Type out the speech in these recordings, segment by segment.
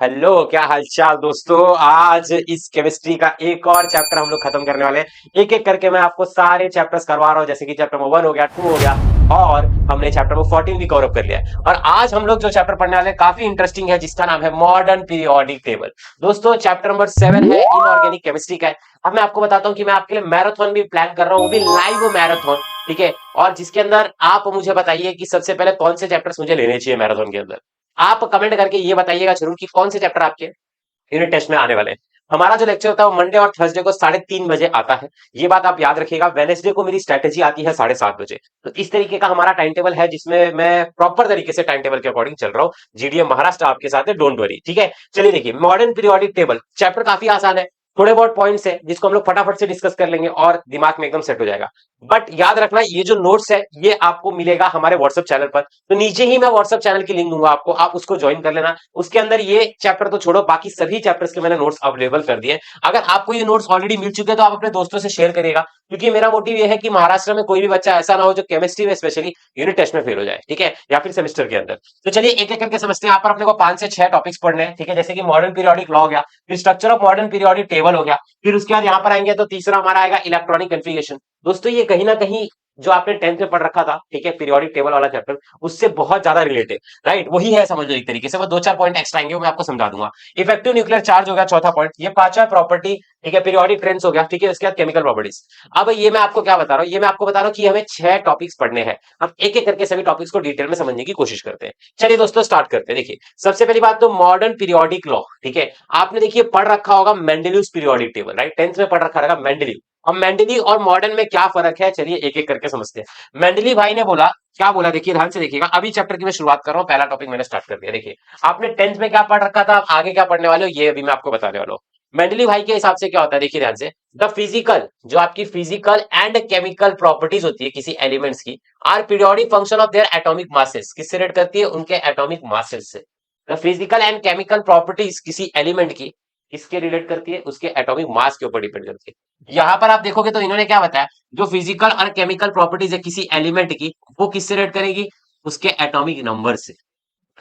Hello, क्या हालचाल दोस्तों। आज इस केमिस्ट्री का एक और चैप्टर हम लोग खत्म करने वाले हैं। एक एक करके मैं आपको सारे चैप्टर्स करवा रहा हूँ, जैसे कि चैप्टर नंबर 1 हो गया, 2 हो गया, और हमने चैप्टर नंबर 14 भी कवर अप कर लिया है। और आज हम लोग जो चैप्टर पढ़ने वाले हैं काफी इंटरेस्टिंग है, जिसका नाम है मॉडर्न पीरियोडिक टेबल। दोस्तों, चैप्टर नंबर 7 है, इनऑर्गेनिक केमिस्ट्री का है। अब मैं आपको बताता हूँ कि मैं आपके लिए मैराथन भी प्लान कर रहा हूँ, वो भी लाइव मैराथन। ठीक है, और जिसके अंदर आप मुझे बताइए कि सबसे पहले कौन से चैप्टर्स मुझे लेने चाहिए मैराथन के अंदर। आप कमेंट करके ये बताइएगा जरूर कि कौन से चैप्टर आपके यूनिट टेस्ट में आने वाले हैं। हमारा जो लेक्चर होता है वो मंडे और थर्सडे को 3:30 बजे आता है। ये बात आप याद रखिएगा। वेनेसडे को मेरी स्ट्रेटेजी आती है 7:30 बजे। तो इस तरीके का हमारा टाइम टेबल है, जिसमें मैं प्रॉपर तरीके से टाइम टेबल के अकॉर्डिंग चल रहा हूँ। जीडीएम महाराष्ट्र आपके साथ है, डोंट वरी। ठीक है, चलिए देखिए, मॉडर्न पीरियोडिक टेबल चैप्टर काफी आसान है। थोड़े बहुत पॉइंट्स है जिसको हम लोग फटाफट से डिस्कस कर लेंगे और दिमाग में एकदम सेट हो जाएगा। बट याद रखना, ये जो नोट्स है ये आपको मिलेगा हमारे व्हाट्सएप चैनल पर। तो नीचे ही मैं व्हाट्सएप चैनल की लिंक दूंगा आपको, आप उसको ज्वाइन कर लेना। उसके अंदर ये चैप्टर तो छोड़ो, बाकी सभी चैप्टर्स के मैंने नोट्स अवेलेबल कर दिए। अगर आपको ये नोट्स ऑलरेडी मिल चुके हैं तो आप अपने दोस्तों से शेयर करिएगा, क्योंकि मेरा मोटिव ये है कि महाराष्ट्र में कोई भी बच्चा ऐसा ना हो जो केमिस्ट्री में स्पेशली यूनिट टेस्ट में फेल हो जाए। ठीक है, या फिर सेमेस्टर के अंदर। तो चलिए एक एक करके समझते हैं। यहाँ पर अपने को 5 से 6 टॉपिक्स पढ़ने हैं। ठीक है, जैसे कि मॉडर्न पीरियोडिक लॉ हो गया, फिर structure of modern periodic table हो गया, फिर उसके बाद यहाँ पर आएंगे तो तीसरा हमारा आएगा इलेक्ट्रॉनिक कन्फिगरेशन। दोस्तों, ये कहीं ना कहीं जो आपने 10th में पढ़ रखा था, ठीक है, पीरियोडिक टेबल वाला चैप्टर, उससे बहुत ज्यादा रिलेटेड, राइट, वही है, समझ लो। एक तरीके से वो 2-4 पॉइंट एक्स्ट्रा आएंगे, वो मैं आपको समझा दूंगा। इफेक्टिव न्यूक्लियर चार्ज हो गया चौथा पॉइंट, ये पांचवा प्रॉपर्टी। ठीक है, पीरियोडिक ट्रेंड्स हो गया। ठीक है, उसके बाद केमिकल प्रॉपर्टीज। अब ये मैं आपको क्या बता रहा हूँ, ये मैं आपको बता रहा हूँ कि हमें 6 टॉपिक्स पढ़ने हैं। हम एक एक करके सभी टॉपिक्स को डिटेल में समझने की कोशिश करते हैं। चलिए दोस्तों, स्टार्ट करते हैं। देखिए, सबसे पहली बात तो मॉडर्न पीरियोडिक लॉ। ठीक है, आपने देखिए पढ़ रखा होगा मेंडेलिव्स पीरियोडिक टेबल, राइट, 10th में पढ़ रखा रहेगा मेंडेलिव। अब मेंडली और मॉडर्न में क्या फर्क है, चलिए एक एक करके समझते हैं। मेंडली भाई ने बोला, क्या बोला, देखिए ध्यान से देखिएगा। अभी चैप्टर की मैं शुरुआत कर रहा हूं, पहला टॉपिक मैंने स्टार्ट कर दिया। देखिए, आपने 10th में क्या पढ़ रखा था, आगे क्या पढ़ने वाले हो, ये अभी मैं आपको बताने वाला हूँ। मेंडली भाई के हिसाब से क्या होता है, देखिए ध्यान से। द फिजिकल, जो आपकी फिजिकल एंड केमिकल प्रॉपर्टीज होती है किसी एलिमेंट्स की, are periodic function of their atomic masses. किससे रिलेट करती है, उनके एटॉमिक मासेस से। The physical and chemical properties किसी एलिमेंट की किसके रिलेट करती है, उसके एटॉमिक मास के ऊपर डिपेंड करती है। यहां पर आप देखोगे तो इन्होंने क्या बताया, जो फिजिकल और केमिकल प्रॉपर्टीज है किसी एलिमेंट की, वो किससे रिलेट करेगी, उसके एटॉमिक नंबर से।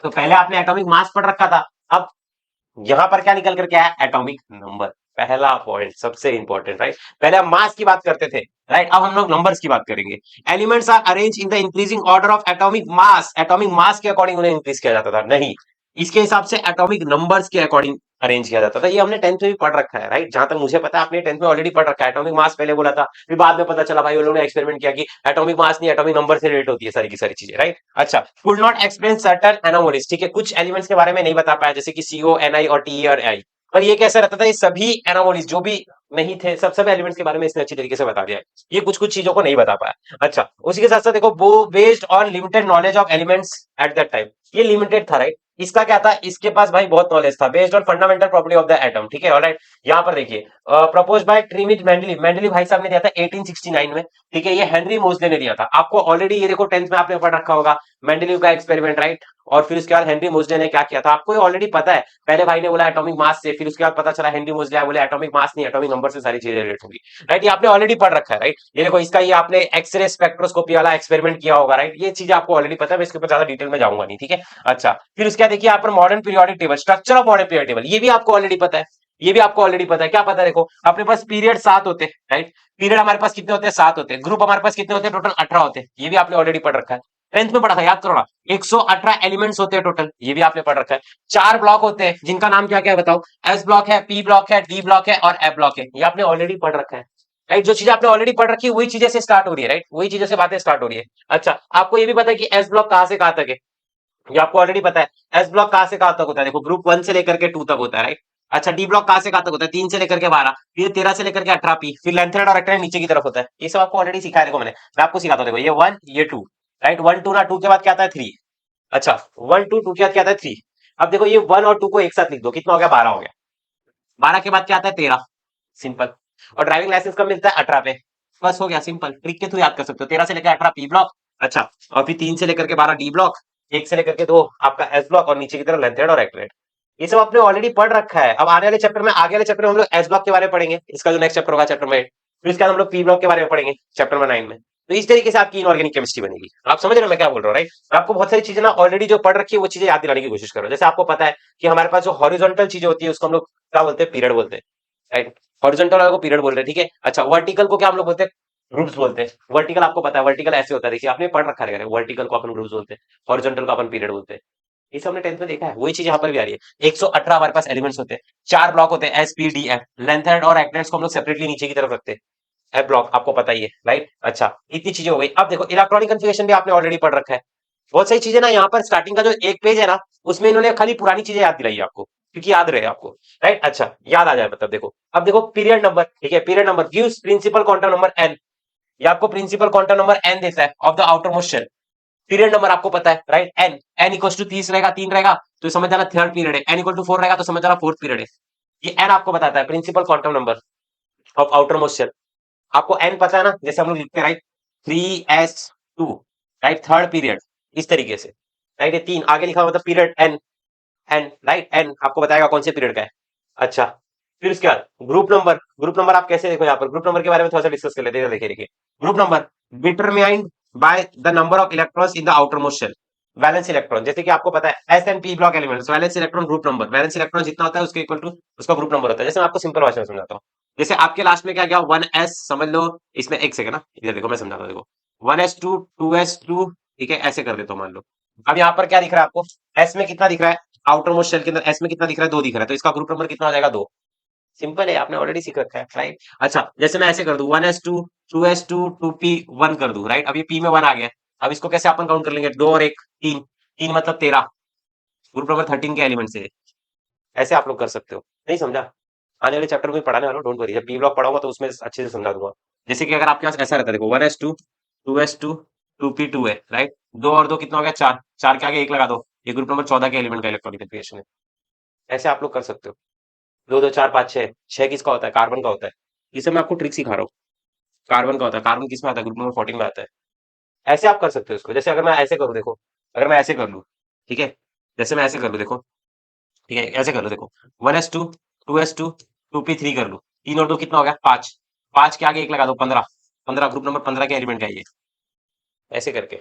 तो पहले आपने एटॉमिक मास पढ़ रखा था, अब यहां पर क्या निकल करके आया, एटॉमिक नंबर। पहला पॉइंट सबसे इंपॉर्टेंट, राइट। पहले हम मास की बात करते थे, राइट, अब हम लोग नंबर्स की बात करेंगे। Elements are arrange in the increasing order of atomic mass. Atomic mass के अकॉर्डिंग उन्हें इंक्रीज किया जाता था, नहीं, इसके हिसाब से एटॉमिक नंबर्स के अकॉर्डिंग अरेंज किया जाता था। ये हमने 10th में भी पढ़ रखा है, राइट, जहां तक मुझे पता है आपने 10th में ऑलरेडी पढ़ रखा है। एटॉमिक मास पहले बोला था, फिर बाद में पता चला भाई उन्होंने एक्सपेरिमेंट किया कि एटॉमिक मास नहीं, एटॉमिक नंबर से रिलेट होती है सारी की सारी चीजें, राइट। अच्छा, could not explain certain anomalies. ठीक है, कुछ एलिमेंट्स के बारे में नहीं बता पाया, जैसे कि सीओ, एनआई और टी और आई। पर ये कैसा रहता था, ये सभी एनोमलीज जो भी नहीं थे, सब एलिमेंट्स के बारे में इसने अच्छी तरीके से बता दिया है। ये कुछ कुछ चीजों को नहीं बता पाया। अच्छा, उसी के साथ साथ देखो, वो based on limited knowledge of elements at that time. ये लिमिटेड था, राइट। इसका क्या था, इसके पास भाई बहुत नॉलेज था, based on fundamental property of the atom. ठीक है, ऑलराइट। यहाँ पर देखिए, प्रपोज बाय ट्रिमिट मेंडली। मेंडली भाई साहब ने दिया था 1869 में। ठीक है, ये हेनरी मोजले ने दिया था। आपको ऑलरेडी ये देखो 10th में आपने पढ़ रखा होगा मेंडलीव का एक्सपेरिमेंट, राइट। और फिर उसके बाद हेनरी मोजले ने क्या किया था, आपको ये ऑलरेडी पता है। पहले भाई ने बोला एटॉमिक मास से, फिर उसके बाद पता चला हेनरी मोजले आए, बोले एटॉमिक मास नहीं, एटॉमिक नंबर से सारी चीजें रिलेट होगी, राइट। ये आपने ऑलरेडी पढ़ रखा है, राइट। ये देखो, इसका ये आपने एक्सरे स्पेक्ट्रोस्कोपी वाला एक्सपेरिमेंट किया होगा, राइट। ये चीज आपको ऑलरेडी पता है, मैं इसके ऊपर ज्यादा डिटेल में जाऊंगा नहीं। ठीक है, अच्छा, फिर उसके बाद देखिए यहाँ पर modern periodic table, structure of modern periodic table, ये भी आपको ऑलरेडी पता है। ये भी आपको ऑलरेडी पता है, क्या पता है, देखो अपने पास पीरियड 7 होते हैं, राइट। पीरियड हमारे पास कितने होते हैं, 7 होते हैं। ग्रुप हमारे पास कितने होते हैं, टोटल 18 होते हैं। ये भी आपने ऑलरेडी पढ़ रखा है, 10th में पढ़ा था, याद करो ना। 118 एलिमेंट्स होते हैं टोटल, ये भी आपने पढ़ रखा है। 4 ब्लॉक होते हैं, जिनका नाम क्या क्या है बताओ। एस ब्लॉक है, पी ब्लॉक है, डी ब्लॉक है और एफ ब्लॉक है। ये आपने ऑलरेडी पढ़ रखा है, राइट। जो चीजें आपने ऑलरेडी पढ़ रखी है वही चीजें से स्टार्ट हो रही है, राइट, वही चीजों से बातें स्टार्ट हो रही है। अच्छा, आपको ये भी पता है कि एस ब्लॉक कहां से कहां तक है, ये आपको ऑलरेडी पता है। एस ब्लॉक कहां से कहां तक होता है, देखो ग्रुप 1 से लेकर के 2 तक होता है, राइट। अच्छा, डी ब्लॉक कहां से कहां तक होता है, 3 से लेकर के 12, फिर 13 से लेकर के 18 पी, फिर लेंथेड और रेक्टेंगल नीचे की तरफ होता है। ये सब आपको ऑलरेडी सिखाया, देखो मैं आपको सिखाता हूँ। देखो, ये 1 ये 2, राइट, 1 2 ना, 2 के बाद क्या आता है 3। अच्छा, 1 2 2 के बाद क्या आता है 3। अब देखो, ये 1 और 2 को एक साथ लिख दो, कितना हो गया, 12 हो गया। 12 के बाद क्या आता है 13, सिंपल। और ड्राइविंग लाइसेंस कब मिलता है, 18 पे। बस हो गया, सिंपल, ट्रिक के थ्रू याद कर सकते हो। 13 से लेकर 18 पी ब्लॉक। अच्छा, और फिर 3 से लेकर के 12 डी ब्लॉक, 1 से लेकर के 2 आपका एस ब्लॉक, और नीचे की तरफ लेंथेड और एक्यूरेट। ये सब आपने ऑलरेडी पढ़ रखा है। अब आने वाले चैप्टर में, आगे वाले चैप्टर में हम लोग एस ब्लॉक के बारे में पढ़ेंगे, इसका जो नेक्स्ट चैप्टर होगा चैप्टर में 8। फिर इसके बाद हम लोग पी ब्लॉक के बारे में पढ़ेंगे चैप्टर में 9 में। तो इस तरीके से आपकी इनऑर्गेनिक केमिस्ट्री बनेगी। आप समझ रहे हो मैं क्या बोल रहा हूँ, राइट? आपको बहुत सारी चीजें ना ऑलरेडी जो पढ़ रखी है वो चीजें याद दिलाने की कोशिश करो। जैसे आपको पता है कि हमारे पास जो हॉरिजॉन्टल चीजें होती है उसको हम लोग क्या बोलते हैं, पीरियड बोलते हैं, राइट? हॉरिजॉन्टल वाले को पीरियड बोल रहे हैं, ठीक है। अच्छा, वर्टिकल को क्या हम लोग बोलते हैं, ग्रुप्स बोलते हैं। वर्टिकल आपको पता है, वर्टिकल ऐसे होता है, देखिए आपने पढ़ रखा है, वर्टिकल को अपन ग्रुप्स बोलते हैं, हॉरिजॉन्टल को अपन पीरियड बोलते हैं। ये सब हमने 10th में देखा है, वही चीज यहाँ पर भी आ रही है। 118 हमारे पास एलिमेंट्स होते हैं, 4 ब्लॉक होते हैं, एस पी डी एफ। लेंथेड और एक्टेंट्स को हम लोग सेपरेटली नीचे की तरफ रखते हैं, एफ ब्लॉक आपको पता ही है, राइट? अच्छा, इतनी चीजें हो गई। अब देखो इलेक्ट्रॉनिक कन्फिगरेशन भी आपने ऑलरेडी पढ़ रखा है। बहुत सारी चीजें ना यहाँ पर स्टार्टिंग का जो एक पेज है ना, उसमें इन्होंने खाली पुरानी चीजें याद दिलाई है आपको, क्योंकि याद रहे आपको, राइट? अच्छा, याद आ जाए मतलब देखो, अब देखो पीरियड नंबर, ठीक है, period number gives principal quantum number n. ये आपको प्रिंसिपल क्वांटम नंबर एन देता है of the outermost shell. Period number आपको पता है, right? N, n equal to 30 रहेगा, 3 रहेगा तो समझ जाना थर्ड पीरियड है। एन इक्वल टू 4 रहेगा तो समझ जाना फोर्थ पीरियड है। ये एन आपको बताता है principal quantum number of outermost shell. आपको एन पता है ना, जैसे हम लोग लिखते हैं, right? 3s2, right, third period, इस तरीके से, राइट? ये 3 आगे लिखा हुआ मतलब period n, n, right? N आपको बताएगा कौन से पीरियड का है। अच्छा, फिर उसके बाद ग्रुप नंबर, ग्रुप नंबर आप कैसे देखो, यहाँ पर ग्रुप नंबर के बारे में थोड़ा सा डिस्कस कर लेते हैं। देखिए देखिए, group number determined by the number of electrons in the outermost shell. Valence electron, जैसे कि आपको पता है s and p block elements, valence electron group number, valence electron जितना होता है उसके इक्वल टू उसका ग्रुप नंबर होता है। जैसे मैं आपको सिंपल भाषा में समझाता हूँ, जैसे आपके लास्ट में क्या गया, 1s समझ लो, इसमें एक सेकंड ना, इधर देखो मैं समझाता हूँ, देखो 1s2 2s2, ठीक है, ऐसे कर देता हूँ मान लो। अब यहाँ पर क्या दिख रहा है आपको, एस में कितना दिख रहा है, आउटर मोस्ट शेल के अंदर एस में कितना दिख रहा है, 2 दिख रहा है, तो इसका ग्रुप नंबर कितना हो जाएगा, 2। सिंपल है, आपने ऑलरेडी सीख रखा है, राइट? अच्छा, जैसे मैं ऐसे कर दूं 1s2 2s2 2p1 कर दूं, राइट? अब ये p में 1 आ गया। अब इसको कैसे अपन काउंट कर लेंगे, 2 और 1 3, 3 मतलब 13, ग्रुप नंबर 13 के एलिमेंट से। ऐसे आप लोग कर सकते हो। नहीं समझा? आने वाले चैप्टर में पढ़ाने वाला हूं, डोंट वरी, जब पी ब्लॉक पढ़ाऊंगा तो उसमें अच्छे से समझा दूंगा। जैसे कि अगर आपके पास ऐसा रहता है, देखो 1s2 2s2 2p2 है, राइट? 2 और 2 कितना हो गया, 4, 4 के आगे 1 लगा दो, ये ग्रुप नंबर 14 के एलिमेंट का इलेक्ट्रॉनिक कन्फिगरेशन है। ऐसे आप लोग कर सकते हो। 2 2 4 5 6, 6 किसका होता है, कार्बन का होता है। इसे मैं आपको ट्रिक सिखा रहा हूँ, कार्बन का होता है, कार्बन किस में आता है, ग्रुप नंबर 14 में आता है। ऐसे आप कर सकते हो इसको। जैसे अगर मैं ऐसे करूँ, देखो, अगर मैं ऐसे कर लूँ, ठीक है, जैसे मैं ऐसे कर लूँ, देखो, ठीक है, ऐसे कर लो, देखो 1s2 2s2 2p3 कर लो, 3 और 2 कितना हो गया, 5, 5 के आगे 1 लगा दो, 15, 15 ग्रुप नंबर 15 के एलिमेंट का है ये। ऐसे करके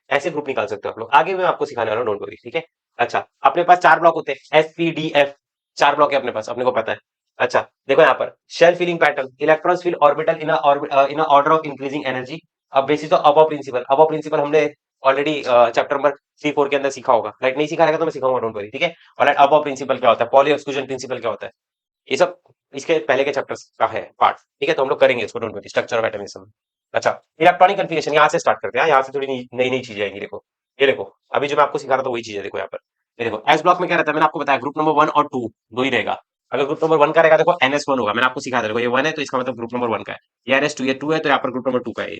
ऐसे ग्रुप निकाल सकते हो आप लोग, आगे मैं आपको सिखाने वाला हूँ, डोंट वरी, ठीक है? अच्छा, अपने पास 4 ब्लॉक होते हैं, S P D F, 4 block है अपने पास, अपने को पता है। अच्छा, देखो यहाँ पर shell filling pattern, electrons fill orbital in order of increasing energy. अब basis of Aufbau principle, Aufbau principle हमने ऑलरेडी चैप्टर नंबर 3 4 के अंदर सीखा होगा, राइट? नहीं सीखा रहेगा तो मैं सिखाऊंगा, डोंट वरी, ठीक है? और अबव प्रिंसिपल क्या होता है, पॉली एक्सक्लूजन प्रिंसिपल क्या होता है, ये सब इसके पहले के चैप्टर्स का है पार्ट, ठीक है? तो हम लोग करेंगे इसको, डोंट वरी, स्ट्रक्चर ऑफ एटॉमिज्म। अच्छा, इलेक्ट्रॉनिक कन्फिगरेशन यहाँ से स्टार्ट करते हैं, यहाँ से थोड़ी नई नई चीजें आएंगी। देखो, ये देखो, अभी जो मैं आपको सिखा रहा था वही चीज है, देखो यहाँ पर। ये देखो, एस ब्लॉक में क्या रहता है, मैंने आपको बताया ग्रुप नंबर 1 और 2 दो ही रहेगा। अगर ग्रुप नंबर 1 का रहेगा, देखो NS1 होगा, मैंने आपको सिखा दिया, देखो ये 1 है तो इसका मतलब ग्रुप नंबर 1 का है, ये NS2 ये 2 है तो यहाँ पर ग्रुप नंबर 2 का है ये,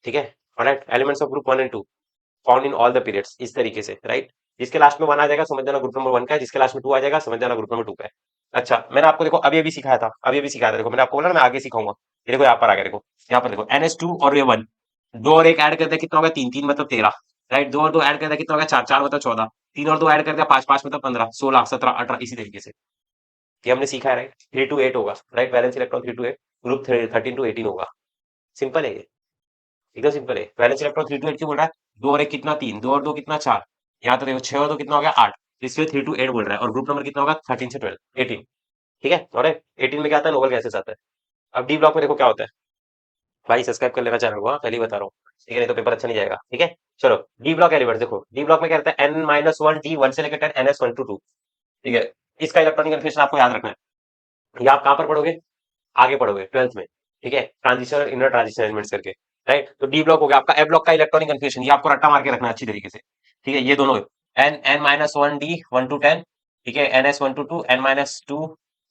ठीक है? Alright, elements of group 1 and 2 found in all the periods, इस तरीके से, राइट? जिसके लास्ट में 1 आ जाएगा समझ जाना ग्रुप नंबर 1 का है, जिसके लास्ट में 2 आ जाएगा समझ जाना ग्रुप नंबर 2 का है। अच्छा, मैंने आपको देखो अभी अभी सिखाया था, अभी अभी सिखाया था, देखो मैंने आपको बोला ना मैं आगे सिखाऊंगा। ये देखो यहाँ पर आ गया, देखो यहाँ पर देखो NS2 और ये 1, 2 और 1 ऐड कर दिया कितना हो गया, 3, 3 मतलब 13, राइट? 2 और 2 ऐड कर दिया कितना हो गया, 4, 4 मतलब 14, 3 और 2 ऐड कर दिया 5, 5 मतलब 15, 16 17 18, इसी तरीके से ये हमने सीखा है, राइट? 3 to 8 होगा, right? Valence electron 3 to 8, group 13 to 18 होगा। सिंपल है ये, एकदम सिंपल है। वैलेंस इलेक्ट्रॉन 3 to 8 क्यों बोल रहा है, 2 और 1 कितना, 3, 2 और 2 कितना, 4, यहाँ तो देखो 6 और 2 कितना हो गया, 8, इसलिए 3 to 8 बोल रहा है। और ग्रुप नंबर कितना होगा, 13 से 12 18, ठीक है? और 18 में क्या आता है, नोबल गैसेस आता है। अब डी ब्लॉक में देखो क्या होता है, भाई सब्सक्राइब कर लेना चैनल को, हाँ, पहले ही बता रहा हूँ, ठीक है? नहीं तो पेपर अच्छा नहीं जाएगा, ठीक है? चलो, डी ब्लॉक एलिमेंट देखो, डी ब्लॉक में क्या रहता है, n-1 डी 1 से लेकर 10 ns1 to 2, ठीक है? इसका इलेक्ट्रॉनिक कन्फिग्रेशन आपको याद रखना है। ये आप कहाँ पर पढ़ोगे, आगे पढ़ोगे 12th में, ठीक है? ट्रांजिशन इनर ट्रांजिशन एलिमेंट्स करके, राइट? तो डी ब्लॉक हो गया आपका, ए ब्लॉक का इलेक्ट्रॉनिक कन्फिग्रेशन, ये आपको रट्टा मार के रखना है अच्छी तरीके से, ठीक है? ये दोनों n-1 डी 1 to 10, ठीक है? ns1 to 2, n-2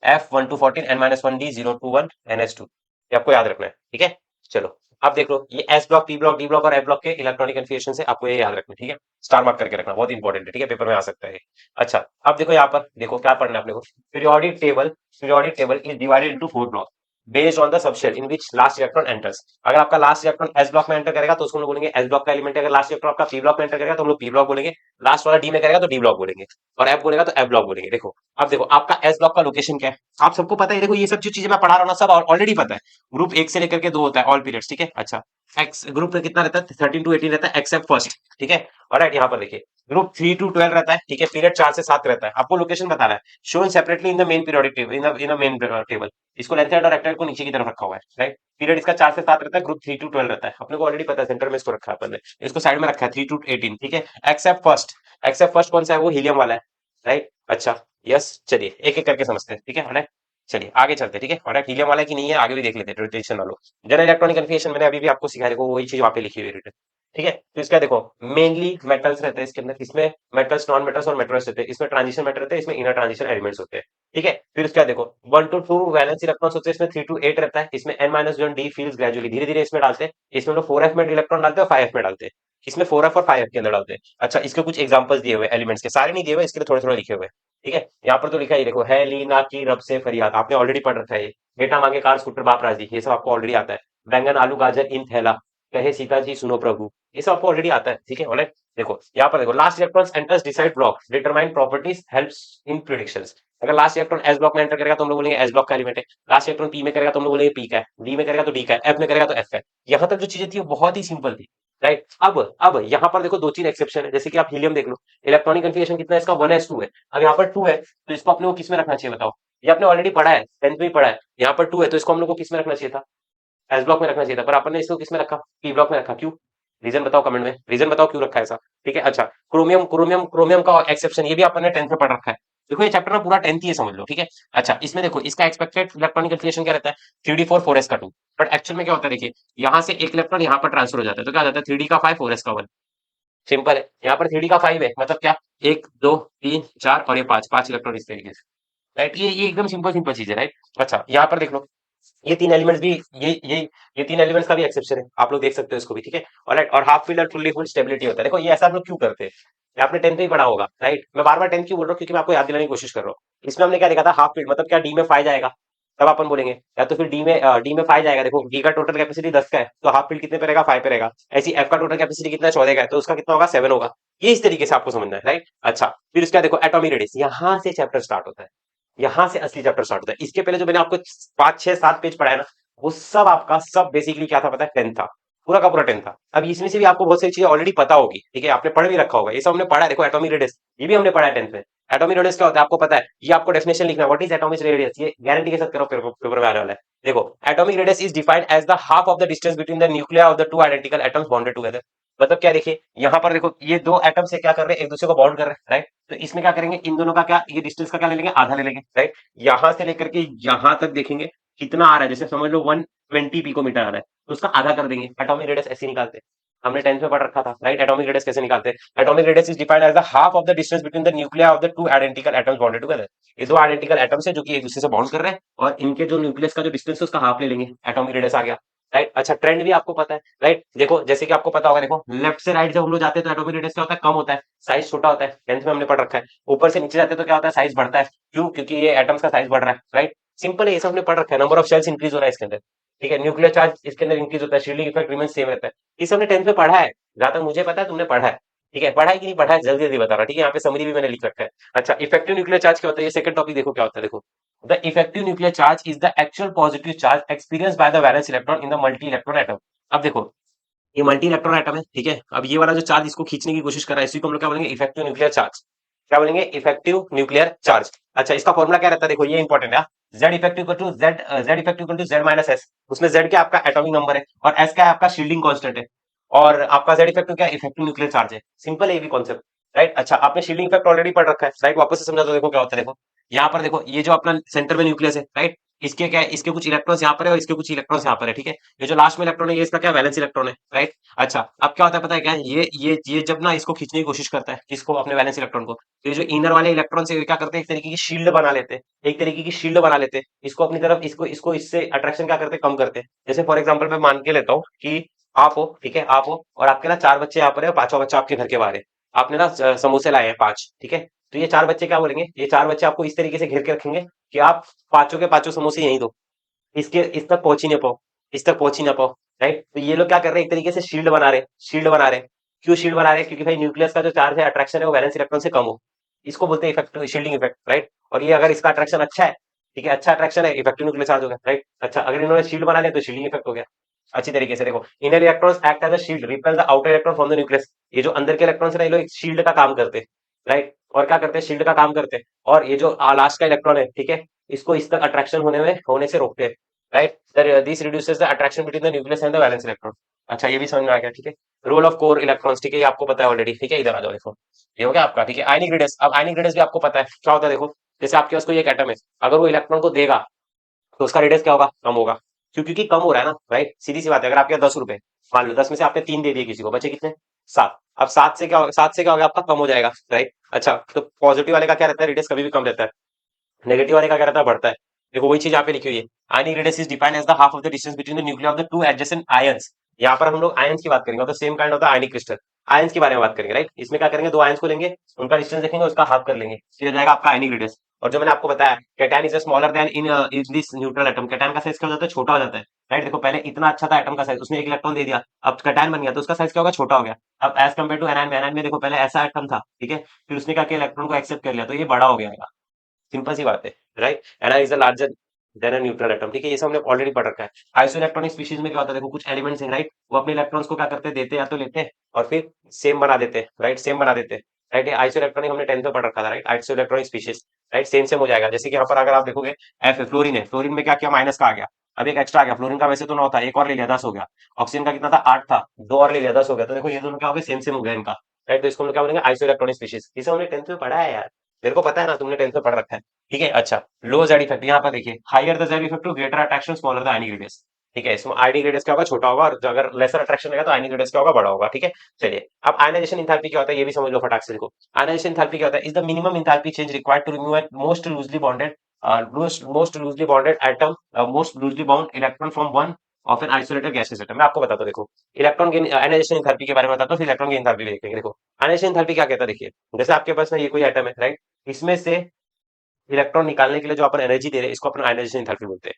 f 1 to 14, n-1 D 0 to 1 ns2, ये आपको याद रखना है, ठीक है? चलो, अब देख लो, ये S block, P block, D block और एफ ब्लॉक के इलेक्ट्रॉनिक कन्फिग्रेशन से आपको ये याद रखना है, ठीक है? स्टार मार्क करके रखना, बहुत इंपॉर्टेंट है, ठीक है? पेपर में आ सकता है। अच्छा, अब देखो यहाँ पर, देखो क्या पढ़ना है अपने को, periodic table is divided into 4 block based on the subshell in which last electron enters. अगर आपका लास्ट इलेक्ट्रॉन एस ब्लॉक में एंटर करेगा तो उसको हम लोग बोलेंगे एस ब्लॉक का एलिमेंट है। अगर लास्ट इलेक्ट्रॉन आपका पी ब्लॉक में एंटर करेगा तो हम लोग पी ब्लॉक बोलेंगे। लास्ट वाला डी में करेगा तो डी ब्लॉक बोलेंगे, और एफ बोलेगा तो एफ ब्लॉक बोलेंगे। देखो अब देखो आपका एस ब्लॉक का लोकेशन क्या है, आप सबको पता है। देखो ये सब जो चीजें मैं पढ़ा रहा हूँ ना, सब ऑलरेडी पता है। ग्रुप 1 से लेकर के 2 होता है ऑल पीरियड्स, ठीक है। अच्छा, एक्स ग्रुप में कितना रहता है, 13 to 18 रहता है एक्सेप्ट फर्स्ट, ठीक है। और यहाँ पर देखिए ग्रुप 3 to 12 रहता है, ठीक है। पीरियड 4 से 7 रहता है। आपको लोकेशन बताना है, shown separately in the main periodic table, in the main table. इसको लेफ्ट हैंड और राइट हैंड को नीचे की तरफ रखा हुआ है, राइट। पीरियड इसका 4 से 7 रहता है, ग्रुप 3 to 12 रहता है। अपने को ऑलरेडी पता है, सेंटर में इसको रखा है अपन ने, इसको साइड में रखा है 3 to 18, ठीक है। एक्सेप्ट फर्स्ट, एक्सेप्ट फर्स्ट कौन सा है, वो हीलियम वाला है, राइट। अच्छा, यस, चलिए एक एक करके समझते हैं, ठीक है। ऑलराइट, चलिए आगे चलते हैं, ठीक है। ऑलराइट, हीलियम वाला है कि नहीं है आगे भी देख लेते हैं, टेंशन ना लो। जनरल इलेक्ट्रॉनिक कन्फिग्रेशन मैंने अभी भी आपको सिखाया, देखो वही चीज वहां पे लिखी हुई है, ठीक है। तो इसका देखो मेनली मेटल्स रहते हैं इसके अंदर, इसमें मेटल्स, नॉन मेटल्स और मेटल्स रहते हैं। इसमें ट्रांजिशन मेटल रहते हैं, इसमें इनर ट्रांजिशन एलिमेंट्स होते हैं, ठीक है। फिर उसका देखो 1 to 2 वैलेंस इलेक्ट्रॉन्स होते हैं, इसमें 3 to 8 रहता है। इसमें n-1 d फील्ड्स ग्रेजुअली, धीरे धीरे इसमें डालते हैं। इसमें लोग 4f में इलेक्ट्रॉन डालते हैं और 5f में डालते हैं। इसमें 4f और 5f के अंदर डालते हैं। अच्छा, इसके कुछ एग्जांपल्स दिए हुए एलिमेंट्स के, सारे नहीं दिए हुए, इसके लिए थोड़े थोड़े लिखे हुए हैं, ठीक है। यहाँ पर तो लिखा है, देखो है ली ना की रब से फरियाद, आपने ऑलरेडी पढ़ रखा है ये। बेटा मांगे कार स्कूटर बाप राजी, ये सब आपको ऑलरेडी आता है। बैंगन आलू गाजर इन थैला, कहे सीता जी सुनो प्रभु, ये सब आपको ऑलरेडी आता है, ठीक है। ऑलराइट, देखो यहाँ पर देखो last electron enters decide block determine properties helps in predictions. अगर लास्ट इलेक्ट्रॉन एस ब्लॉक में एंटर करेगा तो हम लोग बोलेंगे एस ब्लॉक का एलिमेंट है। लास्ट इलेक्ट्रॉन पी में करेगा तो हम लोग बोलेंगे पी का है, डी में करेगा तो डी का है, एफ में करेगा तो एफ का है। यहाँ तक जो चीजें थी वो बहुत ही सिंपल थी, राइट। अब यहाँ पर देखो 2-3 एक्सेप्शन है, जैसे कि आप हीलियम देख लो, इलेक्ट्रॉनिक कन्फिग्रेशन कितना है इसका, 1s2 है। अब यहाँ पर 2 है, तो इसको अपने को किस में रखना चाहिए बताओ। ये आपने ऑलरेडी पढ़ा है, 10th में ही पढ़ा है। यहाँ पर 2 है तो इसको हम लोग को किस में रखना चाहिए था, एस ब्लॉक में रखना चाहिए था, पर अपन ने इसको किस में रखा, पी ब्लॉक में रखा। क्यों, रीजन बताओ कमेंट में, रीजन बताओ क्यों रखा है ऐसा, ठीक है। अच्छा, क्रोमियम क्रोमियम क्रोमियम का एक्सेप्शन, ये भी अपन ने 10th में पढ़ रखा है। देखो ये चैप्टर ना पूरा 10th ही है, समझ लो, ठीक है। अच्छा, इसमें देखो इसका एक्सपेक्टेड इलेक्ट्रॉनिक कन्फिग्रेशन क्या रहता है, 3d4 4s का 2। बट एक्चुअल में क्या होता है, देखिए यहाँ से एक इलेक्ट्रॉन यहाँ पर ट्रांसफर हो जाता है, तो क्या हो जाता है 3d का 5 4s का 1। सिंपल है, यहाँ पर 3d का 5 है, मतलब क्या, 1 2 3 4 और ये 5 इलेक्ट्रॉन इस तरीके से, राइट। ये एकदम सिंपल सिंपल चीज है, राइट। अच्छा, यहाँ पर देख लो ये 3 एलिमेंट्स भी, ये ये ये 3 एलिमेंट्स का भी एक्सेप्शन है, आप लोग देख सकते हो इसको भी, ठीक है। ऑलराइट, और हाफ फील्ड और फुल्ली फुल स्टेबिलिटी होता है। देखो ये ऐसा आप लोग क्यों करते हैं, ये आपने 10th में ही पढ़ा होगा, राइट। मैं बार बार 10th क्यों बोल रहा हूँ, क्योंकि मैं आपको याद दिलाने की कोशिश कर रहा हूँ। इसमें हमने क्या देखा था, हाफ फील्ड मतलब क्या, डी में 5 जाएगा तब अपन बोलेंगे, या तो फिर डी में 5 जाएगा। देखो डी का टोटल कैपेसिटी 10 का है, तो हाफ फील्ड कितने पे रहेगा, 5 पे रहेगा। ऐसी एफ का टोटल कैपेसिटी कितना है, 14 का है, तो उसका कितना होगा, 7 होगा। ये इस तरीके से आपको समझना है, राइट। अच्छा, फिर उसका देखो एटॉमिक रेडियस, यहाँ से चैप्टर स्टार्ट होता है, यहाँ से असली चैप्टर स्टार्ट होता है। इसके पहले जो मैंने आपको 5 6 7 पेज पढ़ाया ना, वो सब आपका सब बेसिकली क्या था पता है, 10th था, पूरा का पूरा 10th था। अब इसमें से भी आपको बहुत सारी चीजें ऑलरेडी पता होगी, ठीक है, आपने पढ़ भी रखा होगा, ये सब हमने पढ़ा है। देखो एटॉमिक रेडियस, ये भी हमने पढ़ा है 10th में। एटॉमिक रेडियस क्या होता है आपको पता है, ये आपको डेफिनेशन लिखना है, व्हाट इज एटॉमिक रेडियस, ये गारंटी के साथ करो, पेपर में आने वाला है। देखो atomic radius is defined as the half of the distance between the nuclear of the two identical atoms bonded together. मतलब क्या, देखिए यहाँ पर देखो ये दो एटम से क्या कर रहे हैं, एक दूसरे को बॉन्ड कर रहे हैं, राइट। तो इसमें क्या करेंगे, इन दोनों का क्या, ये डिस्टेंस का क्या ले लेंगे, आधा ले लेंगे, राइट। यहां से लेकर के यहां तक देखेंगे कितना आ रहा है, जैसे समझ लो 120 पिकोमीटर आ रहा है, तो उसका आधा कर देंगे। एटॉमिक रेडियस ऐसे निकालते हैं, हमने 10th में पढ़ रखा था, राइट। एटॉमिक रेडियस कैसे निकालते हैं, atomic radius is defined as the half of the distance between the nuclear of the two identical atoms bonded together. ये दो आइडेंटिकल एटम्स है जो कि एक दूसरे से बॉन्ड कर रहे हैं, और इनके जो न्यूक्लियस का जो डिस्टेंस है उसका हाफ ले लेंगे, एटॉमिक रेडियस आ गया, राइट। अच्छा, ट्रेंड भी आपको पता है, राइट। देखो जैसे कि आपको पता होगा, देखो लेफ्ट से राइट जब हम लोग जाते हैं तो एटॉमिक रेडियस क्या होता है, कम होता है, साइज छोटा होता है, 10th में हमने पढ़ रखा है। ऊपर से नीचे जाते हैं तो क्या होता है, साइज बढ़ता है। क्यों, क्योंकि ये एटम्स का साइज बढ़ रहा है, राइट। सिंपल है, ये सब हमने पढ़ रखा है। नंबर ऑफ शेल्स इंक्रीज हो रहा है इसके अंदर, ठीक है। न्यूक्लियर चार्ज इसके अंदर इंक्रीज होता है, शील्डिंग इफेक्ट रिमेन सेम रहता है। ये सब हमने 10th में पढ़ा है, जहां तक मुझे पता है तुमने पढ़ा है, ठीक है। पढ़ा है कि नहीं पढ़ा है, जल्दी जल्दी बता रहा, ठीक है। यहाँ पे समरी भी मैंने लिख रखा है। अच्छा, इफेक्टिव न्यूक्लियर चार्ज क्या होता है, ये सेकंड टॉपिक देखो क्या होता है। देखो the effective nuclear charge is the actual positive charge experience by the valence electron in the multi electron atom. अब देखो ये मल्टी इलेक्ट्रॉन एटम है, ठीक है। अब ये वाला जो चार्ज इसको खींचने की कोशिश कर रहा है, इसी को हम लोग क्या बोलेंगे, इफेक्टिव न्यूक्लियर चार्ज। क्या बोलेंगे, इफेक्टिव न्यूक्लियर चार्ज। अच्छा, इसका फॉर्मूला क्या रहता है, देखो ये इंपॉर्टेंट है। Z effective to Z effective to Z minus S. उसमें जेड क्या आपका एटॉमिक नंबर है, और एस क्या है आपका शील्डिंग कांस्टेंट है, और आपका जेड इफेक्टिव क्या है, इफेक्टिव न्यूक्लियर चार्ज है। सिंपल है ये भी कॉन्सेप्ट, राइट। अच्छा, आपने शील्डिंग इफेक्ट ऑलरेडी पढ़ रखा है, राइट। वापस से समझा दो, देखो क्या होता है। देखो यहाँ पर देखो ये जो अपना सेंटर में न्यूक्लियस है, राइट। इसके क्या है, इसके कुछ इलेक्ट्रॉन्स यहाँ पर है और इसके कुछ इलेक्ट्रॉन्स यहाँ पर है, ठीक है। ये जो लास्ट में इलेक्ट्रॉन है, ये इसका क्या वैलेंस इलेक्ट्रॉन है, राइट। अच्छा, अब क्या होता है पता है क्या, ये जब ना इसको खींचने की कोशिश करता है, किसको, अपने वैलेंस इलेक्ट्रॉन को, तो ये जो इनर वाले इलेक्ट्रॉन से क्या करते हैं, एक तरीके की शील्ड बना लेते हैं, एक तरीके की शील्ड बना लेते हैं इसको अपनी तरफ, इसको इसको इससे अट्रैक्शन क्या करते हैं, कम करते हैं। जैसे फॉर एग्जाम्पल मैं मान के लेता हूँ कि आप हो, ठीक है, आप हो, और आपके ना 4 बच्चे यहाँ पर है और 5वां बच्चा आपके घर के बाहर है। आपने ना समोसे लाए हैं 5, ठीक है। तो ये 4 बच्चे क्या बोलेंगे, ये 4 बच्चे आपको इस तरीके से घेर के रखेंगे कि आप पांचों के पांचों समोसे यहीं दो, इसके इस तक पहुंच ही नहीं पाओ, इस तक पहुंच ही ना पाओ, राइट। तो ये लोग क्या कर रहे हैं, एक तरीके से शील्ड बना रहे हैं, शील्ड बना रहे हैं। क्यों शील्ड बना रहे हैं, क्योंकि भाई न्यूक्लियस का जो चार्ज है, अट्रैक्शन है, वो वैलेंस इलेक्ट्रॉन से कम हो। इसको बोलते हैं इफेक्टिव शील्डिंग इफेक्ट, राइट। और ये अगर इसका अट्रैक्शन अच्छा है, ठीक है, अच्छा अट्रैक्शन है, इफेक्टिव न्यूक्लियर चार्ज हो गया, राइट। अच्छा, अगर इन्होंने शील्ड बना लिया तो शील्डिंग इफेक्ट हो गया। अच्छी तरीके से देखो, inner electrons act as a shield repel the outer electron from the nucleus. ये जो अंदर के इलेक्ट्रॉन्स है ना, ये लोग शील्ड का काम करते हैं, राइट। और क्या करते हैं, शील्ड का काम करते हैं। और ये जो लास्ट का इलेक्ट्रॉन है, ठीक है, इसको इस तक अट्रैक्शन होने से रोकते हैं, right. This reduces the attraction between the nucleus and the valence electron. अच्छा, ये भी समझ में आ गया, ठीक है। रोल ऑफ कोर इलेक्ट्रॉन्स, ठीक है, ये आपको पता है ऑलरेडी, ठीक है। इधर आ जाओ, देखो ये हो गया आपका, ठीक है। आयनिक रेडियस, अब आयनिक रेडियस भी आपको पता है क्या होता है। देखो, जैसे आपके पास कोई एक एटम है, अगर वो इलेक्ट्रॉन को देगा तो उसका रेडियस क्या होगा, कम होगा। क्योंकि कम हो रहा है ना, राइट। सीधी सी बात है, अगर आपके 10 रुपए, मान लो 10 में से आपने 3 दे दिए किसी को, बचे कितने, 7। अब 7 से क्या होगा, 7 से क्या होगा आपका, कम हो जाएगा, राइट। अच्छा, तो पॉजिटिव वाले का क्या रहता है, रेडियस कभी भी कम रहता है। नेगेटिव वाले का क्या रहता है, बढ़ता है। देखो वही चीज यहाँ पे लिखी हुई है। Ionic radius is defined as the half of the distance between the nuclear of the two adjacent ions. यहाँ पर हम लोग आयंस की बात करेंगे, तो same kind of the ionic crystal, ions के बारे में बात करेंगे, राइट। इसमें क्या करेंगे, दो आयंस को लेंगे, उनका डिस्टेंस देखेंगे, उसका हाफ कर लेंगे, ये हो जाएगा आपका आयनिक रेडियस। और जो मैंने आपको बताया, cation is smaller then in this neutral atom, cation का साइज क्या हो जाता है, छोटा हो जाता है, राइट। देखो पहले इतना अच्छा था एटम का साइज, उसने एक इलेक्ट्रॉन दे दिया, अब कैटायन बन गया, तो उसका साइज क्या होगा, छोटा हो गया। अब एज कम्पेयर टू एनायन में, एनायन में देखो पहले ऐसा एटम था, ठीक है, फिर उसने क्या किया, इलेक्ट्रॉन को एक्सेप्ट कर लिया, तो ये बड़ा हो गया। सिंपल सी बात है, right. Anion is the larger than a neutral atom, ठीक है, ये सब हमने ऑलरेडी पढ़ रखा है। आइसो इलेक्ट्रॉनिक स्पीशीज में क्या होता है, देखो कुछ एलिमेंट्स हैं, राइट, वो अपने इलेक्ट्रॉन्स को क्या करते हैं, देते या तो लेते हैं, और फिर सेम बना देते हैं, राइट, सेम बना देते हैं, राइट। ये आइसो इलेक्ट्रॉनिक हमने 10th में पढ़ रखा था, right. Iso electronic species, right, same same हो जाएगा। जैसे कि यहाँ पर अगर आप देखोगे, एफ है, फ्लोरीन है, फ्लोरीन में क्या किया, माइनस का आ गया, अब एक एक्स्ट्रा आ गया। फ्लोरीन का वैसे तो 9 था, एक और ले लिया, 10 हो गया। ऑक्सीजन का कितना था, 8 था, 2 और ले लिया, 10 हो गया। तो देखो ये दोनों क्या हो गए, सेम सेम हो गया इनका, राइट। तो इसको हम लोग क्या बोलेंगे, आइसो इलेक्ट्रॉनिक स्पीशीज। इसे हमने 10th में पढ़ा है यार, मेरे को पता है ना, तुमने 10th में पढ़ रखा है, ठीक है। अच्छा, लो जेड इफेक्ट, यहाँ पर देखिए, higher the Z effect to greater attraction smaller the ionic radius, ठीक है। इसमें आयनिक रेडियस क्या होगा, छोटा होगा, और अगर लेसर अट्रैक्शन रहेगा तो आयनिक रेडियस क्या होगा, बड़ा होगा, ठीक है। चलिए, अब आयनाइजेशन एंथैल्पी क्या होता है, ये भी समझ लो फटाक से। देखो, आयनाइजेशन एंथैल्पी क्या होता है, is the minimum enthalpy change required to remove most loosely bonded atom, most loosely bound electron from one of an isolated gaseous atom. मैं आपको बताता हूँ, देखो इलेक्ट्रॉन की आयनाइजेशन एंथैल्पी के बारे में बताता हूँ, फिर इलेक्ट्रॉन की एंथैल्पी भी देखेंगे। देखो आयनाइजेशन एंथैल्पी क्या कहता है, देखिए जैसे आपके पास ना ये कोई एटम है, राइट, इसमें से इलेक्ट्रॉन निकालने के लिए जो अपन एनर्जी दे रहे हैं, इसको अपन आयनाइजेशन एंथैल्पी बोलते हैं।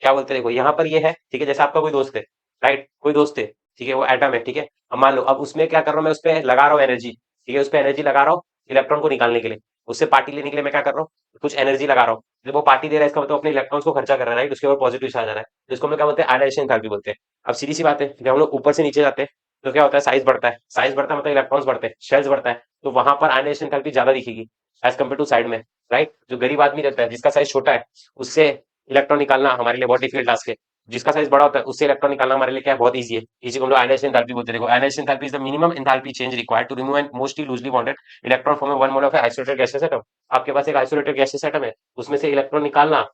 क्या बोलते हैं, देखो यहाँ पर ये है, ठीक है, जैसे आपका कोई दोस्त है, राइट, कोई दोस्त है, ठीक है, वो एटम है, ठीक है। अब मान लो, अब उसमें क्या कर रहा हूँ मैं, उस पर लगा रहा हूँ एनर्जी, ठीक है, उस पर एनर्जी लगा रहा हूँ इलेक्ट्रॉन को निकालने के लिए, उससे पार्टी लेने के लिए मैं क्या कर रहा हूँ, कुछ एनर्जी लगा रहा हूँ। जब वो पार्टी दे रहा है, इसका मतलब अपने इलेक्ट्रॉन्स को खर्चा कर रहा है, राइट, उसके ऊपर पॉजिटिव चार्ज आ रहा है, तो इसको हम लोग क्या बोलते हैं, आयनाइजेशन एंथैल्पी बोलते हैं। अब सीधी सी बात है, जब हम लोग ऊपर से नीचे जाते हैं तो क्या होता है, साइज बढ़ता है, साइज बढ़ता है मतलब इलेक्ट्रॉन्स बढ़ते हैं, शेल्स बढ़ता है, तो वहां पर आयनाइजेशन एंथैल्पी ज्यादा दिखेगी एज कम्पेयर टू साइड में, राइट। जो गरीब आदमी रहता है, जिसका साइज छोटा है, उससे इलेक्ट्रॉन निकालना हमारे लिए बहुत डिफिकल्ट टास्क है। जिसका साइज बड़ा होता है, उससे इलेक्ट्रॉन निकालना हमारे लिए क्या है, बहुत ईजी है। इसी को हम लोग आयनाइजेशन एंथैल्पी बोलते हैं। देखो ionization enthalpy is the minimum enthalpy change required to remove an mostly loosely bonded electron from one mole of isolated gaseous atom. आपके पास एक आइसोलेटेड गैसियस एटम है, उसमें से इलेक्ट्रॉन निकालना,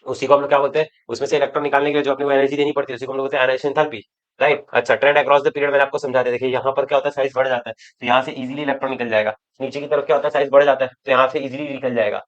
उसी को हम लोग क्या बोलते हैं, उसमें से इलेक्ट्रॉन निकालने के लिए जो अपने को एनर्जी देनी पड़ती है, उसी को हम लोग बोलते हैं आयनाइजेशन एंथैल्पी, राइट। अच्छा, ट्रेंड अक्रॉस द पीरियड मैंने आपको समझा दिया। देखिए यहाँ पर क्या होता है, साइज बढ़ जाता है, तो यहाँ से इजीली इलेक्ट्रॉन निकल जाएगा। नीचे की तरफ क्या होता है, साइज बढ़ जाता है, तो यहाँ से इजीली निकल जाएगा,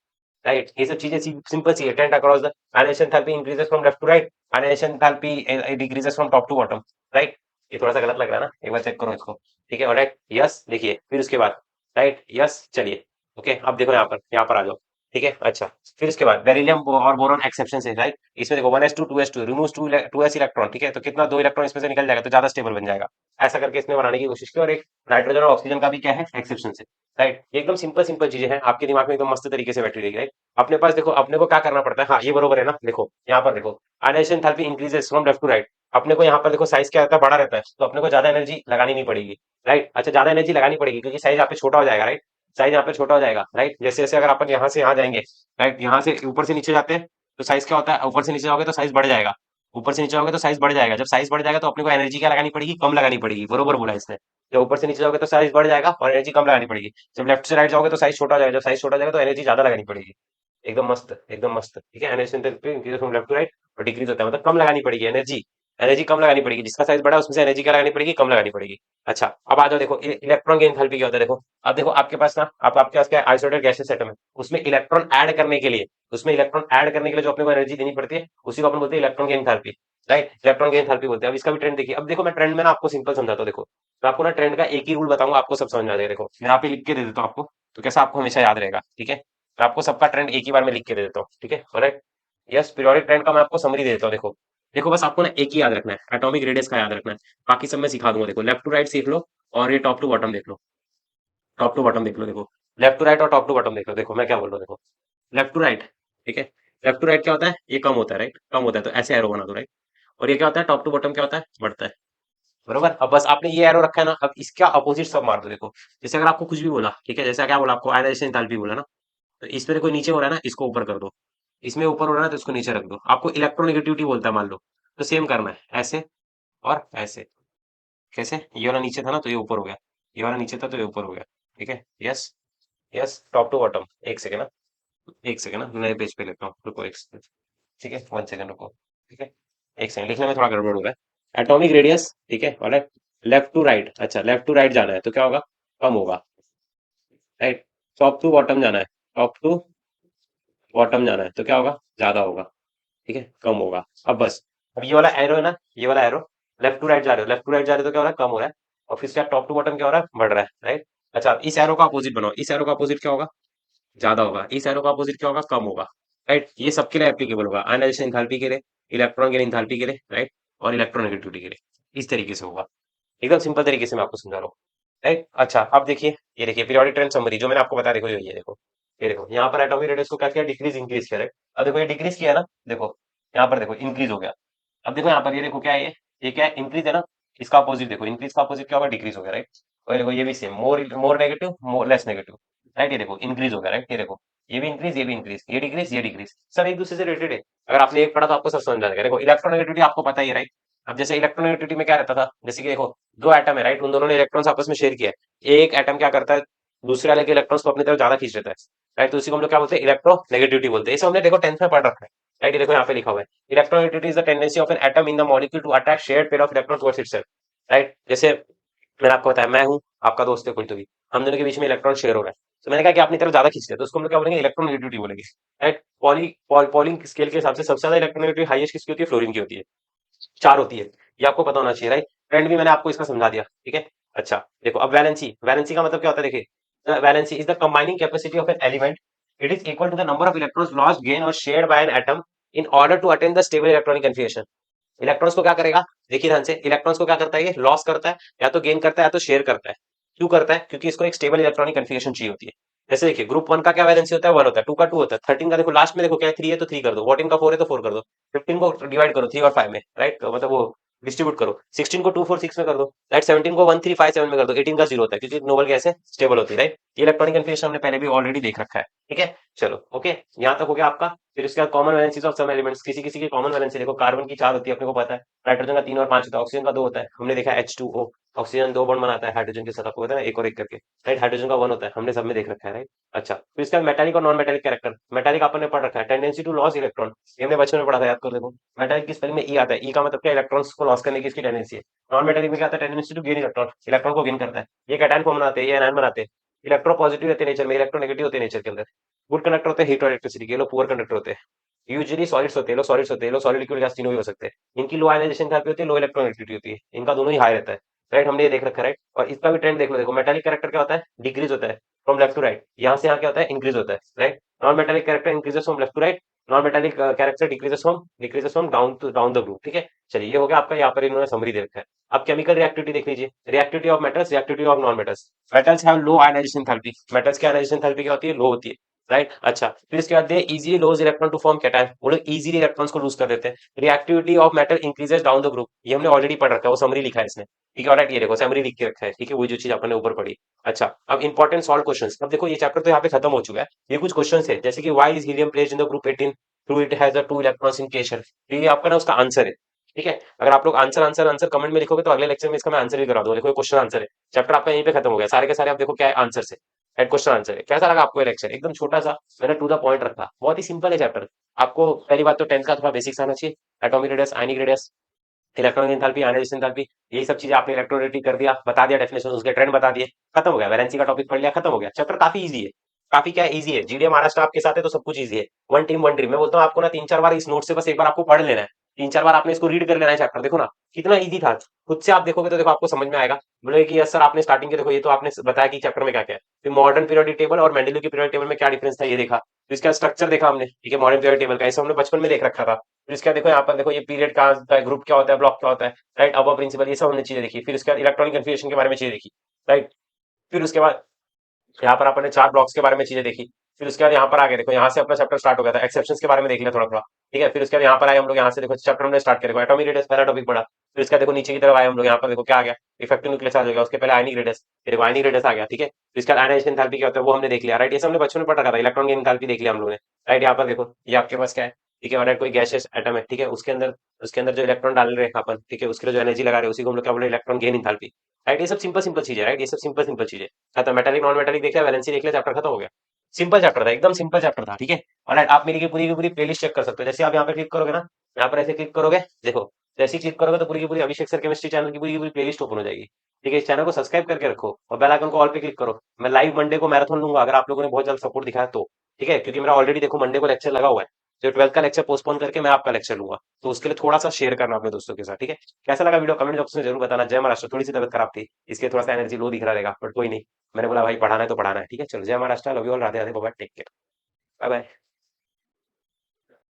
राइट। ये सब चीजें सिंपल सी है। Trend across the ionization enthalpy increases from left to right, ionization enthalpy decreases from top to bottom, right. ये थोड़ा सा गलत लग रहा है ना, एक बार चेक करो इसको, ठीक है, ऑलराइट, यस। देखिए फिर उसके बाद, राइट, यस, चलिए, ओके। अब देखो यहाँ पर आ जाओ, ठीक है। अच्छा, फिर उसके बाद बेरिलियम और बोरॉन एक्सेप्शन है, राइट। इसमें देखो 1s2 2s2 removes 2s electron, ठीक है, तो कितना, 2 इलेक्ट्रॉन इसमें से निकल जाएगा, तो ज्यादा स्टेबल बन जाएगा। ऐसा करके इसने बनाने की कोशिश की, और एक नाइट्रोजन और ऑक्सीजन का भी क्या है, एक्सेप्शन है, राइट। ये एकदम सिंपल सिंपल चीजें हैं, आपके दिमाग में एकदम मस्त तरीके से बैठी रहेगी, राइट। अपने पास देखो, अपने को क्या करना पड़ता है, हाँ ये बरोबर है ना। देखो यहाँ पर देखो, ionization enthalpy increases from left to right. अपने को यहाँ पर देखो साइज क्या रहता है, बड़ा रहता है, तो अपने को ज्यादा एनर्जी लगानी नहीं पड़ेगी, राइट। अच्छा, ज्यादा एनर्जी लगानी पड़ेगी क्योंकि साइज यहाँ पे छोटा हो जाएगा, राइट, साइज यहाँ पे छोटा हो जाएगा, राइट। जैसे जैसे अगर अपन यहाँ से यहाँ जाएंगे, राइट, यहाँ से ऊपर से नीचे जाते हैं तो साइज क्या होता है, ऊपर से नीचे जाओगे तो साइज बढ़ जाएगा, ऊपर से नीचे जाओगे तो साइज बढ़ जाएगा। जब साइज बढ़ जाएगा तो अपने को एनर्जी क्या लगानी पड़ेगी, कम लगानी पड़ेगी, बरोबर बोला इसने। जब ऊपर से नीचे जाओगे तो साइज बढ़ जाएगा और एनर्जी कम लगानी पड़ेगी। जब लेफ्ट से राइट जाओगे तो साइज छोटा हो जाएगा, जब साइज छोटा हो जाएगा तो एनर्जी ज्यादा लगानी पड़ेगी। एकदम मस्त, एकदम मस्त, ठीक है। Energy from left to right और डिक्रीज होता है, मतलब कम लगानी पड़ेगी एनर्जी, एनर्जी कम लगानी पड़ेगी। जिसका साइज बड़ा है उसमें से एनर्जी क्या लगानी पड़ेगी, कम लगानी पड़ेगी। अच्छा, अब आ जाओ, देखो इलेक्ट्रॉन की एंथैल्पी क्या होता है। देखो अब देखो आपके पास ना, आप आपके पास क्या आइसोलेटेड गैसियस एटम है, उसमें इलेक्ट्रॉन ऐड करने के लिए, जो अपने को एनर्जी देनी पड़ती है, उसी को अपन बोलते हैं इलेक्ट्रॉन की एंथैल्पी, राइट। इलेक्ट्रॉन की एंथैल्पी बोलते हैं। अब इसका भी ट्रेंड देखिए। अब देखो मैं ट्रेंड में ना आपको सिंपल समझाता हूँ। देखो मैं आपको ना ट्रेंड का एक ही रूल बताऊंगा, आपको सब समझ में आ जाएगा। देखो मैं यहाँ पे लिख के दे देता हूँ आपको, तो कैसा आपको हमेशा याद रहेगा, ठीक है। मैं आपको सबका ट्रेंड एक ही बार में लिख के दे देता हूँ, ठीक है, ऑलराइट। यस, पीरियोडिक ट्रेंड का मैं आपको समरी दे देता हूँ। देखो देखो बस आपको ना एक ही याद रखना है, एटॉमिक रेडियस का याद रखना है। बाकी सब मैं सिखा दूंगा। देखो लेफ्ट टू राइट सीख लो, और ये टॉप टू बॉटम देख लो, टॉप टू बॉटम देख लो। देखो लेफ्ट टू राइट और टॉप टू बॉटम देख लो। देखो मैं क्या बोल रहा हूँ, देखो लेफ्ट टू राइट, ठीक है। लेफ्ट टू राइट क्या होता है, ये कम होता है, राइट, कम होता है, तो ऐसे एरो बना दो, राइट। और ये क्या होता है, टॉप टू बॉटम क्या होता है, बढ़ता है, बरोबर। अब बस आपने ये एरो रखा है ना, अब इसका अपोजिट सब मार दो। देखो जैसे अगर आपको कुछ भी बोला, ठीक है, जैसे क्या बोला आपको, आयनाइजेशन एंथैल्पी बोला ना, तो इसमें देखो नीचे हो रहा है ना, इसको ऊपर कर दो। इसमें ऊपर हो रहा है तो इसको नीचे रख दो। आपको इलेक्ट्रोनेगेटिविटी बोलता है मान लो, तो सेम करना है, ऐसे और ऐसे। कैसे, ये वाला नीचे था ना तो ये ऊपर हो गया, ये वाला नीचे था तो ये ऊपर हो गया, ठीक है। Yes, yes, top to bottom. एक सेकेंड ना, एक सेकेंड ना, नए पेज पे लेता हूँ, रुको एक सेकंड, ठीक है, 1 सेकंड रुको, ठीक है। एक सेकंड, लिखने में थोड़ा गड़बड़ हो रहा है। एटॉमिक रेडियस, ठीक है, वाला लेफ्ट टू राइट, अच्छा लेफ्ट टू राइट जाना है तो क्या होगा, कम होगा, राइट। टॉप टू बॉटम जाना है, टॉप टू बॉटम जाना है तो क्या होगा, ज्यादा होगा, ठीक है, कम होगा। अब बस, अब ये वाला एरो है ना, ये वाला एरो लेफ्ट टू राइट जा रहे हो, लेफ्ट टू राइट जा रहे हो तो क्या हो रहा है, कम हो रहा है। और फिर इसका टॉप टू बॉटम क्या हो रहा है, बढ़ रहा है, राइट। अच्छा, अब इस एरो का अपोजिट बनाओ, इस एरो का अपोजिट क्या होगा, ज्यादा होगा। इस एरो का अपोजिट क्या होगा, कम होगा, राइट। ये सबके लिए एप्लीकेबल होगा, आयनाइजेशन एंथैल्पी के लिए, इलेक्ट्रॉन के एंथैल्पी के लिए, राइट, और इलेक्ट्रोनेगेटिविटी के लिए। इस तरीके से होगा, एकदम सिंपल तरीके से मैं आपको समझा रहा हूँ, राइट। अच्छा, अब देखिए, ये देखिए पीरियोडिक ट्रेंड समरी जो मैंने आपको बताया, देखो ये देखो, ये देखो यहाँ पर एटॉमिक रेडियस को क्या किया, डिक्रीज इंक्रीज किया, राइट। अब देखो ये डिक्रीज किया ना, देखो यहाँ पर देखो इंक्रीज हो गया। अब देखो यहाँ पर ये देखो क्या है, ये क्या है, इंक्रीज है ना। इसका अपोजिट देखो, इंक्रीज का अपोजिट क्या होगा, डिक्रीज हो गया, राइट। और ये देखो ये भी same, more more negative, more less negative, right. ये देखो इंक्रीज हो गया, राइट। ये देखो ये भी इंक्रीज, ये भी इंक्रीज, ये डिक्रीज, ये डिक्रीज, सब एक दूसरे से रिलेटेड है। अगर आपने एक पढ़ा तो आपको सब समझ जाएगा। देखो इलेक्ट्रोनेगेटिविटी आपको पता ही है, राइट। अब जैसे इलेक्ट्रोनेगेटिविटी में क्या रहता था, जैसे कि देखो दो एटम है, राइट, उन दोनों ने इलेक्ट्रॉन्स आपस में शेयर किया है। एक एटम क्या करता है, दूसरे वाले के इलेक्ट्रॉन्स को अपनी तरफ ज्यादा खींच लेता है, राइट। तो उसी को हम लोग क्या बोलते हैं, इलेक्ट्रोनेगेटिविटी बोलते हैं। इसे हमने देखो 10th में पढ़ रखा है, राइट। ये देखो यहाँ पे लिखा हुआ है, electronegativity is the tendency of an atom in the molecule to attract shared pair of electron towards itself, right. जैसे मैंने आपको बताया, मैं हूँ, आपका दोस्त है कोई तो भी, हम दोनों के बीच में इलेक्ट्रॉन शेयर हो रहा है, तो मैंने कहा कि अपनी तरफ ज्यादा खींच लिया, तो उसको हम लोग क्या बोलेंगे, इलेक्ट्रोनेगेटिविटी बोलेंगे, राइट। पॉलिंग स्केल के हिसाब से सबसे ज्यादा इलेक्ट्रोनेगेटिविटी हाईएस्ट किसकी होती है, फ्लोरीन की होती है, 4 होती है। ये आपको पता होना चाहिए, राइट। ट्रेंड भी मैंने आपको इसका समझा दिया, ठीक है। अच्छा देखो, अब वैलेंसी, वैलेंसी का मतलब क्या होता है, देखिए valency is the combining capacity of an element, it is equal to the number of electrons lost, gain और shared by an atom in order to attain the stable electronic configuration. Electrons को क्या करेगा, देखिए ध्यान से, electrons को क्या करता है, ये लॉस करता है, या तो गेन करता है या तो शेयर करता है। क्यों करता है, क्योंकि इसको एक स्टेबल इलेक्ट्रॉनिक कन्फिगरेशन चाहिए होती है। जैसे देखिए ग्रुप 1 का क्या वैलेंसी होता है, 1 होता है, 2 का 2 होता है, 13 का देखो लास्ट में देखो क्या है, 3 है तो 3 कर दो, 14 का 4 है तो 4 कर दो, 15 को डिवाइड करो 3 और 5 में, राइट, मतलब वो डिस्ट्रीब्यूट करो, 16 को 2 4 6 में कर दो, राइट, 17 को 1 3 5 7 में कर दो, 18 का 0 होता है क्योंकि नोबल गैस है, स्टेबल होती है, राइट। ये इलेक्ट्रॉनिक कन्फिगरेशन हमने पहले भी ऑलरेडी देख रखा है, ठीक है। चलो ओके, यहाँ तक हो गया आपका। फिर उसके बाद common valencies of some elements, किसी किसी की कॉमन वैलेंसी देखो, कार्बन की 4 होती है अपने को पता है, नाइट्रोजन का 3 और 5 होता है, ऑक्सीजन का 2 होता है, हमने देखा H2O, ऑक्सीजन 2 बॉन्ड बनाता है हाइड्रोजन के साथ, आपको पता है एक और एक करके, राइट। हाइड्रोजन का 1 होता है, हमने सब में देख रखा है, राइट। अच्छा, फिर इसका मेटालिक और नॉन मेटालिक कैरेक्टर, मेटालिक अपन ने पढ़ रखा है, टेंडेंसी टू लॉस इलेक्ट्रॉन, ये हमने बचपन में पढ़ा था, याद कर देखो। मेटालिक की स्पेलिंग में ई आता है, ई का मतलब क्या, इलेक्ट्रॉन्स को लॉस करने की इसकी टेंडेंसी है। नॉन मेटालिक में क्या आता है, tendency to gain electron, electron को गेन करता है। ये कैटायन फॉर्म बनाते हैं, ये एनायन बनाते हैं। इलेक्ट्रो पॉजिटिव रहते हैं नेचर में, इलेक्ट्रो नेगेटिव होते हैं नेचर के अंदर। गुड कंडक्टर होते हैं हीट और इलेक्ट्रिसिटी के, लोग पुअर कंडक्टर होते हैं। यूजुअली सॉलिड्स होते हैं, लो सॉलिड्स होते हैं, लो सॉलिड लिक्विड गैस तीनों भी हो सकते हैं। इनकी लो आयनाइजेशन एंथैल्पी होती है, लो इलेक्ट्रॉनिक होती है, इनका दोनों ही हाई रहता है, राइट। हमने ये देख रखा है, राइट। और इसका भी ट्रेंड देख लो, देखो मेटालिक कैरेक्टर क्या होता है, डिक्रीज होता है फ्रॉम लेफ्ट टू राइट, यहाँ से यहाँ क्या होता है, इंक्रीज होता है, right. Non metallic character increases from left to right, non metallic character decreases from down the group, ठीक है। चलिए ये हो गया आपका, यहाँ पर इन्होंने समरी दे रखा है। अब केमिकल रिएक्टिविटी देख लीजिए, reactivity of metals, reactivity of non metals. Metals have low ionization enthalpy, metals की आयनाइजेशन एंथैल्पी क्या होती है, लो होती है, राइट। अच्छा, फिर इसके बाद they easily lose electron to form cation, वो लोग इजीली इलेक्ट्रॉन्स को लूज कर देते हैं। Reactivity of metal increases down the group, ये हमने ऑलरेडी पढ़ रखा है, वो समरी लिखा है इसने, ठीक है, ऑलराइट। ये देखो समरी लिख के रखा है, ठीक है, वही जो चीज अपन ने ऊपर पढ़ी। अच्छा, अब इंपॉर्टेंट सॉल्व क्वेश्चंस, अब देखो ये चैप्टर तो यहाँ पे खत्म हो चुका है, ये कुछ क्वेश्चंस है, जैसे कि why is helium placed in the group 18 through it has the 2 electrons in केशन, तो ये आपका ना उसका आंसर है, ठीक है। अगर आप लोग आंसर आंसर आंसर कमेंट में लिखोगे तो अगले लेक्चर में इसका मैं आंसर भी करा दूंगा। देखो क्वेश्चन आंसर है, चैप्टर आपका यहीं पे खत्म हो गया, सारे के सारे आप देखो क्या आंसर है, हेड क्वेश्चन आंसर है। कैसा लगा आपको ये लेक्चर, एकदम छोटा सा, मैंने टू द पॉइंट रखा, बहुत ही सिंपल है चैप्टर। आपको पहली बात तो 10th का थोड़ा बेसिक्स आना चाहिए, atomic radius, ionic radius, electronic enthalpy, ionization enthalpy, यही सब चीजें आपने इलेक्ट्रोनेगेटिव कर दिया, बता दिया डेफिनेशन, उसके ट्रेंड बता दिए, खत्म हो गया। वैलेंसी का टॉपिक पढ़ लिया, खत्म हो गया। चैप्टर काफी इजी है, काफी क्या इजी है, जीडीए महाराष्ट्र आपके साथ है तो सब कुछ इजी है। वन टीम वन ड्रीम, मैं बोलता हूँ आपको ना 3 4 बार इस नोट से बस एक बार आपको पढ़ लेना है, 3 4 बार आपने इसको रीड कर लेना है चैप्टर, देखो ना कितना इजी था। खुद से आप देखोगे तो देखो आपको समझ में आएगा, बोले कि यस सर आपने स्टार्टिंग के देखो ये तो आपने बताया कि चैप्टर में क्या क्या है, फिर मॉडर्न पीरियोडिक टेबल और मेंडेलिव की पीरियोडिक टेबल में क्या डिफरेंस था ये देखा, फिर इसका स्ट्रक्चर देखा हमने, ठीक है, मॉडर्न पीरियोडिक टेबल का, ऐसा हमने बचपन में देख रखा था। फिर इसका देखो यहाँ पर देखो ये पीरियड का होता है, ग्रुप क्या होता है, ब्लॉक क्या होता है, राइट, अब प्रिंसिपल, ये सब हमने चीजें देखी। फिर उसके बाद इलेक्ट्रॉनिक कन्फिगरेशन के बारे में चीजें देखी, राइट। फिर उसके बाद यहाँ पर अपन ने 4 ब्लॉक्स के बारे में चीजें देखी। फिर उसके बाद यहाँ पर आ गए, देखो यहाँ से अपना चैप्टर स्टार्ट हो गया था, एक्सेप्शंस के बारे में देख लिया थोड़ा थोड़ा। ठीक है, फिर उसके बाद यहाँ पर आए हम लोग, यहाँ से देखो चैप्टर हमने स्टार्ट किया, एटॉमिक रेडियस पहला टॉपिक पढ़ा। फिर उसका देखो नीचे की तरफ आए हम लोग, यहाँ पर देखो क्या आ गया, इफेक्टिव न्यूक्लियर चार्ज हो गया। उसके पहले आयनिक रेडियस, फिर देखो आयनिक रेडियस आ गया। ठीक है, फिर इसका आयनाइजेशन एंथैल्पी क्या होता है वो हमने देख लिया। राइट, ये सब हमने बच्चों में पढ़ रखा था, इलेक्ट्रॉन की एंथैल्पी देख लिया हम लोगों ने। राइट, यहाँ पर देखो ये आपके पास क्या है, ठीक है, और कोई गैसियस एटम है, ठीक है, उसके अंदर जो इलेक्ट्रॉन डाल रहे हैं अपन, ठीक है, उसके लिए जो एनर्जी लगा रहे हैं उसी को हम लोग क्या बोल रहे हैं, इलेक्ट्रॉन गेन एंथैल्पी। राइट, ये सब सिंपल सिंपल चीजें, राइट, ये सब सिंपल सिंपल चीजें। खत्म, मेटालिक नॉन मेटालिक देख लिया, वैलेंसी देख लिया, चैप्टर खत्म हो गया। सिंपल चैप्टर था, एकदम सिंपल चैप्टर था। ठीक है, और आप मेरी की पूरी प्लेलिस्ट चेक कर सकते हो। जैसे आप यहाँ पे क्लिक करोगे ना, यहाँ पर ऐसे क्लिक करोगे, देखो जैसे ही क्लिक करोगे तो पूरी की पूरी अभिषेक सर केमिस्ट्री चैनल की पूरी प्लेलिस्ट ओपन हो जाएगी। ठीक है, इस चैनल को सब्सक्राइब करके रखो और बेल आइकन को ऑल पे क्लिक करो। मैं लाइव मंडे को मैराथन लूंगा अगर आप लोगों ने बहुत जल्द सपोर्ट दिखाया तो। ठीक है, क्योंकि मेरा ऑलरेडी देखो मंडे को लेक्चर लगा हुआ है, जो 12th का लेक्चर पोस्टपोन करके मैं आपका लेक्चर लूंगा। तो उसके लिए थोड़ा सा शेयर करना अपने दोस्तों के साथ। ठीक है, कैसा लगा वीडियो कमेंट बॉक्स में जरूर बताना। जय महाराष्ट्र, थोड़ी सी तबियत खराब थी इसलिए थोड़ा सा एनर्जी लो दिख रहा रहेगा, बट कोई नहीं, मैंने बोला भाई पढ़ाना है तो पढ़ाना है। ठीक है, चलो जय Maharashtra, love you all, Radhe Radhe, bye, take care, bye bye.